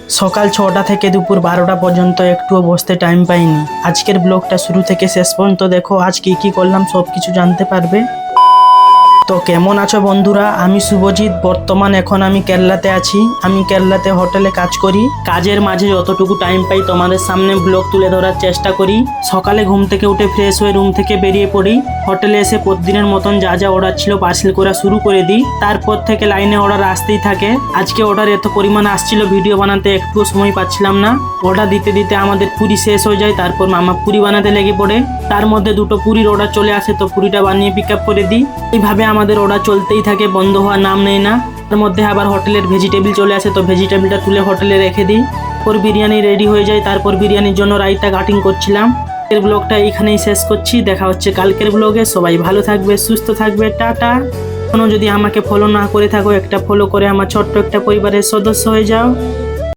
সকাল 6টা থেকে দুপুর 12টা পর্যন্ত একটুও বসতে টাইম পাইনি। আজকের ব্লগটা শুরু থেকে শেষ পর্যন্ত দেখো, আজ কি কি করলাম সব কিছু জানতে পারবে। তো কেমন আছো বন্ধুরা, আমি শুভজিৎ। বর্তমান এখন আমি কেরালাতে আছি। আমি কেরালাতে হোটেলে কাজ করি। কাজের মাঝে যতটুকু টাইম পাই তোমাদের সামনে ব্লগ তুলে ধরার চেষ্টা করি। সকালে ঘুম থেকে উঠে ফ্রেশ হয়ে রুম থেকে বেরিয়ে পড়ি। হোটেলে এসে প্রতিদিনের মতন যা যা অর্ডার ছিল পার্সেল করা শুরু করে দিই। তারপর থেকে লাইনে অর্ডার আসতেই থাকে। আজকে অর্ডার এত পরিমাণ আসছিল, ভিডিও বানাতে একটুও সময় পাচ্ছিলাম না। অর্ডার দিতে দিতে আমাদের পুরি শেষ হয়ে যায়। তারপর মামা পুরি বানাতে লেগে পড়ে। তার মধ্যে দুটো পুরির অর্ডার চলে আসে, তো পুরিটা বানিয়ে পিক আপ করে দিই। এইভাবে আমাদের অর্ডার চলতেই থাকে, বন্ধ হওয়ার নাম নেই না। তার মধ্যে আবার হোটেলের ভেজিটেবিল চলে আসে, তো ভেজিটেবিলটা তুলে হোটেলে রেখে দিই। তারপর বিরিয়ানি রেডি হয়ে যায়। তারপর বিরিয়ানির জন্য রাইতা কাটিং করছিলাম। এর ব্লগটা এইখানেই শেষ করছি। দেখা হচ্ছে কালকের ব্লগে। সবাই ভালো থাকবে, সুস্থ থাকবে, টাটা। এখনো যদি আমাকে ফলো না করে থাকো, একটা ফলো করে আমার ছোট্ট একটা পরিবারের সদস্য হয়ে যাও।